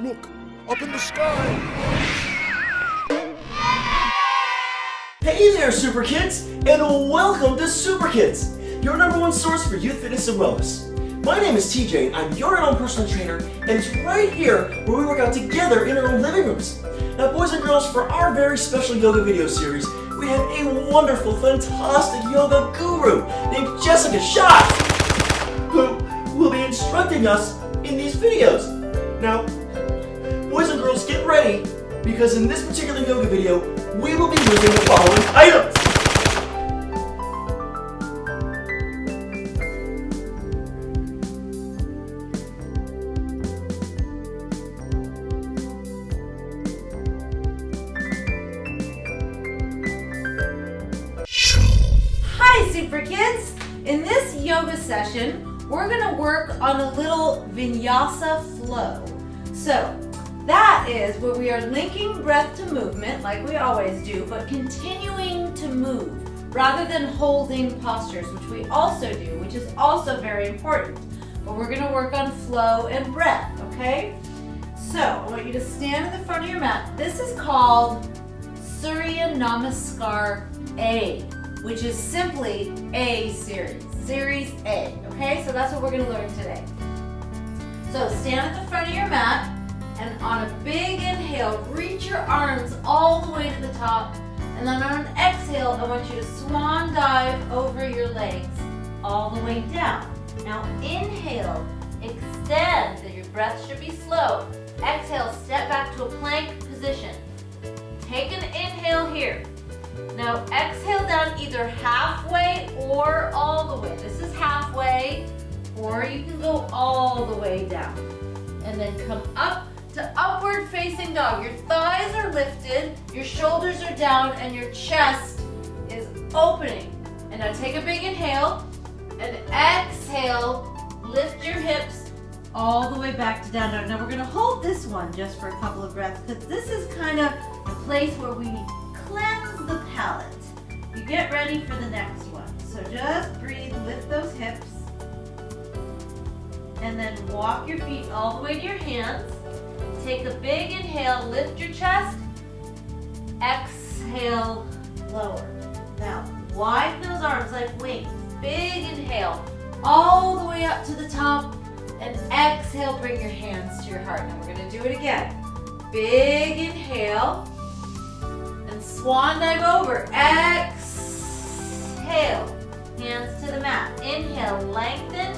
Look, up in the sky. Hey there, SooprKIDS, and welcome to SooprKIDS, your #1 source for youth fitness and wellness. My name is TJ, I'm your own personal trainer, and it's right here where we work out together in our own living rooms. Now, boys and girls, for our very special yoga video series, we have a wonderful, fantastic yoga guru named Jessica Schatz, who will be instructing us in these videos. Now, boys and girls, get ready, because in this particular yoga video, we will be using the following items. Hi, SooprKIDS! In this yoga session, we're going to work on a little vinyasa flow. So, that is where we are linking breath to movement, like we always do, but continuing to move, rather than holding postures, which we also do, which is also very important. But we're going to work on flow and breath, okay? So, I want you to stand in the front of your mat. This is called Surya Namaskar A, which is simply A series, Series A, okay? So that's what we're going to learn today. So stand at the front of your mat, and on a big inhale, reach your arms all the way to the top, and then on an exhale, I want you to swan dive over your legs all the way down. Now inhale, extend, your breath should be slow. Exhale, step back to a plank position. Take an inhale here. Now exhale down either halfway or all the way. This is halfway, or you can go all the way down. And then come up to upward facing dog. Your thighs are lifted, your shoulders are down, and your chest is opening. And now take a big inhale, and exhale, lift your hips all the way back to down dog. Now we're gonna hold this one just for a couple of breaths, because this is kind of the place where we cleanse the palate. You get ready for the next one. So just breathe, lift those hips, and then walk your feet all the way to your hands. Take a big inhale, lift your chest, exhale, lower. Now, widen those arms like wings. Big inhale, all the way up to the top, and exhale, bring your hands to your heart. Now we're gonna do it again. Big inhale, and swan dive over. Exhale, hands to the mat. Inhale, lengthen.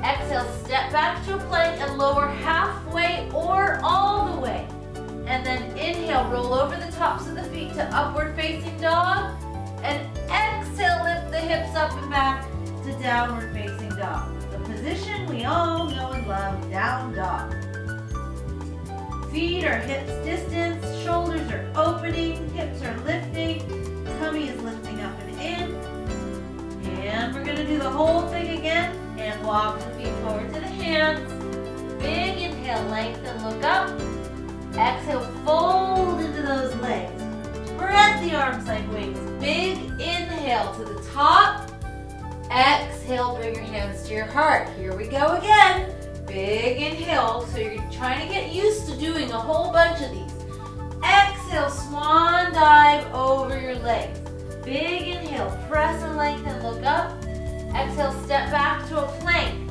Exhale, step back to a plank and lower halfway or all the way. And then inhale, roll over the tops of the feet to upward facing dog. And exhale, lift the hips up and back to downward facing dog. The position we all know and love, down dog. Feet are hips distance, shoulders are opening, hips are lifting, tummy is lifting up and in. And we're going to do the whole thing again. And walk the feet forward to the hands. Big inhale, lengthen, look up. Exhale, fold into those legs. Spread the arms like wings. Big inhale to the top. Exhale, bring your hands to your heart. Here we go again. Big inhale. So you're trying to get used to doing a whole bunch of these. Exhale, swan dive over your legs. Big inhale, press and lengthen, look up. Exhale, step back to a plank.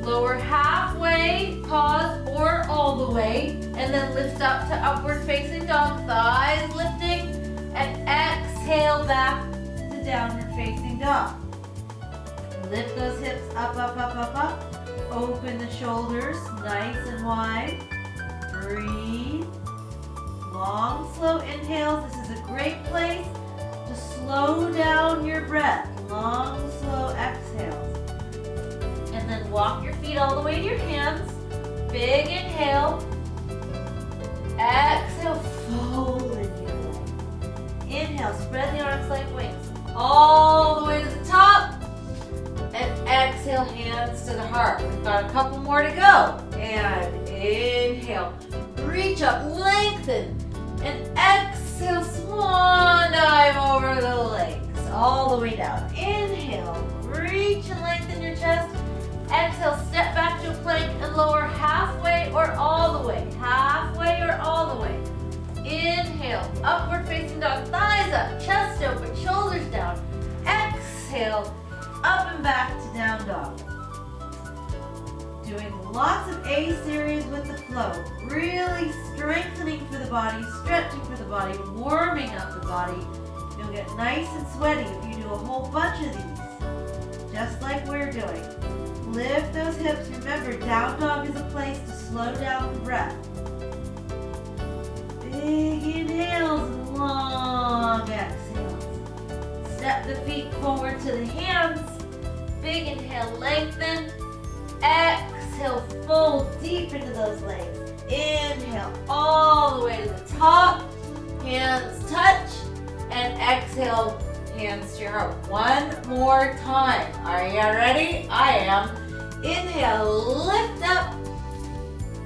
Lower halfway, pause, or all the way, and then lift up to upward facing dog, thighs lifting, and exhale back to downward facing dog. Lift those hips up, up, up, up, up. Open the shoulders, nice and wide. Breathe. Long, slow inhales. This is a great place to slow down your breath. Long, slow exhales. And then walk your feet all the way to your hands. Big inhale. Exhale, fold in your leg. Inhale, spread the arms like wings. All the way to the top. And exhale, hands to the heart. We've got a couple more to go. And inhale. Reach up, lengthen. And exhale, swan dive over the legs. All the way down. Inhale, reach and lengthen your chest. Exhale, step back to a plank and lower halfway or all the way. upward facing dog, thighs up, chest open, shoulders down. Exhale, up and back to down dog. Doing lots of A series with the flow, really strengthening for the body, stretching for the body, warming up the body. You'll get nice and sweaty if you do a whole bunch of these, just like we're doing. Lift those hips. Remember, down dog is a place to slow down the breath. Big inhales and long exhales. Step the feet forward to the hands. Big inhale, lengthen. Exhale, fold deep into those legs. Inhale all the way to the top. Hands touch. And exhale, hands to your heart. One more time. Are you ready? I am. Inhale, lift up.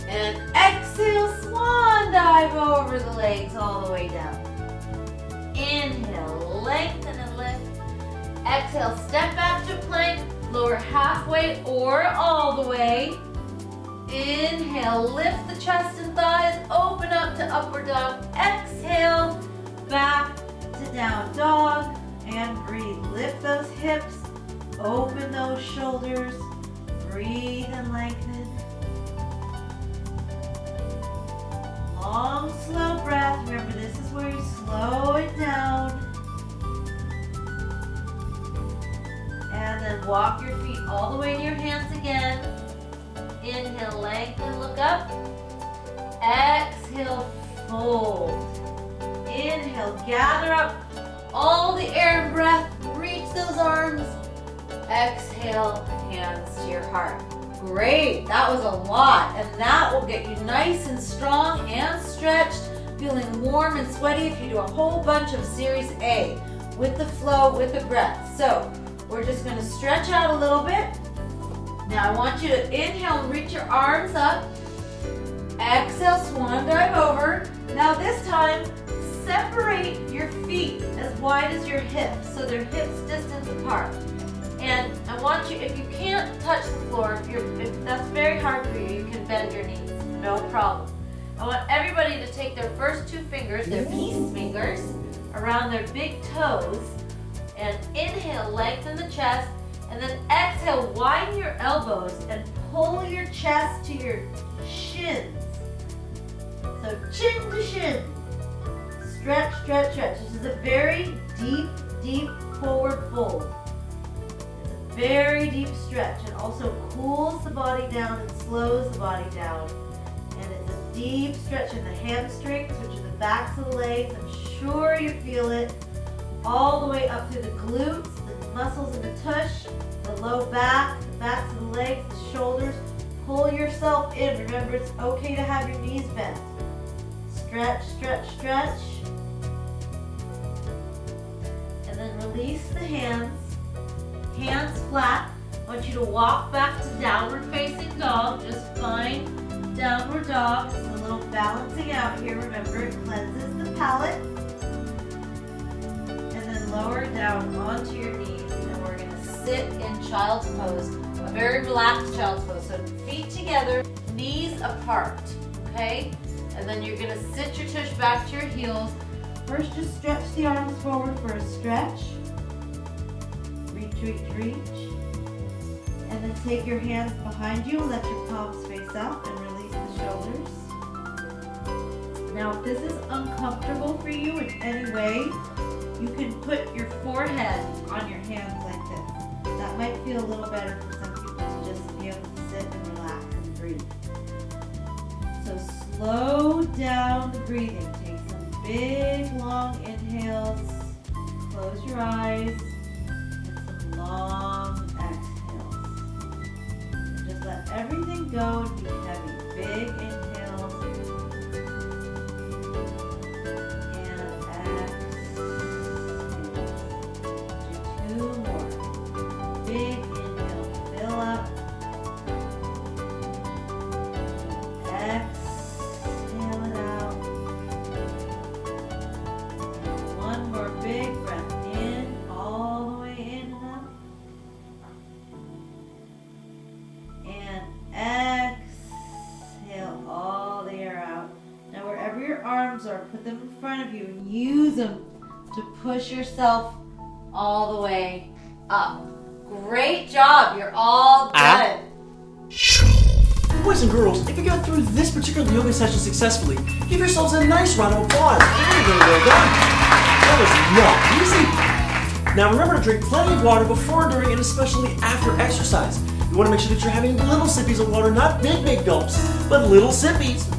And exhale, swan dive over the legs all the way down. Inhale, lengthen and lift. Exhale, step back to plank. Lower halfway or all the way. Inhale, lift the chest and thighs, open up to upward dog. Exhale, back to down dog, and breathe. Lift those hips, open those shoulders, breathe and lengthen. Long, slow breath. Remember, this is where you slow it down. And then walk your feet all the way to your hands again. Inhale, lengthen, look up. Exhale, fold. Inhale, gather up all the air and breath. Reach those arms. Exhale, hands to your heart. Great, that was a lot. And that will get you nice and strong, hands stretched, feeling warm and sweaty if you do a whole bunch of Series A with the flow, with the breath. So, we're just going to stretch out a little bit. Now I want you to inhale and reach your arms up. Exhale, swan dive over. Now this time, separate your feet as wide as your hips, so they're hips distance apart. And I want you, if you can't touch the floor, if that's very hard for you, you can bend your knees, no problem. I want everybody to take their first two fingers, their peace fingers, around their big toes, and inhale, lengthen the chest, and then exhale, widen your elbows and pull your chest to your shins. So chin to shin. Stretch, stretch, stretch. This is a very deep, deep forward fold. It's a very deep stretch and also cools the body down and slows the body down. And it's a deep stretch in the hamstrings, which are the backs of the legs. I'm sure you feel it. All the way up through the glutes, the muscles in the tush, the low back, the backs of the legs, the shoulders. Pull yourself in. Remember, it's okay to have your knees bent. Stretch, stretch, stretch. And then release the hands. Hands flat. I want you to walk back to downward facing dog. Just find downward dog. It's a little balancing out here. Remember, it cleanses the palate. Lower down onto your knees, and we're going to sit in child's pose, a very relaxed child's pose. So feet together, knees apart, okay? And then you're going to sit your tush back to your heels. First, just stretch the arms forward for a stretch. Reach, reach, reach. And then take your hands behind you, let your palms face up, and release the shoulders. Now, if this is uncomfortable for you in any way, you can put your forehead on your hands like this. That might feel a little better for some people to just be able to sit and relax and breathe. So slow down the breathing. Take some big, long inhales. Close your eyes. And some long exhales. And just let everything go and be heavy. Big inhales. Exhale arms or put them in front of you and use them to push yourself all the way up. Great job. You're all done. Boys and girls, if you got through this particular yoga session successfully, give yourselves a nice round of applause. Very, very well done. That was not easy. Now remember to drink plenty of water before, during, and especially after exercise. You want to make sure that you're having little sippies of water, not big gulps, but little sippies.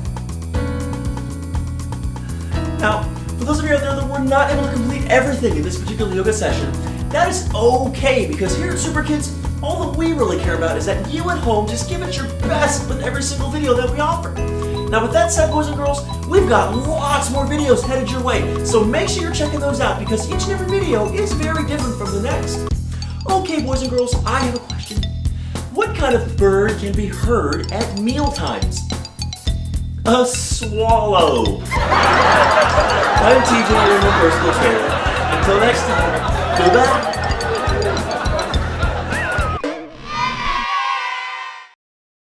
Now, for those of you out there that were not able to complete everything in this particular yoga session, that is okay, because here at SooprKIDS, all that we really care about is that you at home just give it your best with every single video that we offer. Now with that said, boys and girls, we've got lots more videos headed your way, so make sure you're checking those out because each and every video is very different from the next. Okay, boys and girls, I have a question. What kind of bird can be heard at meal times? A swallow. I'm TJ, your personal trainer. Until next time, goodbye.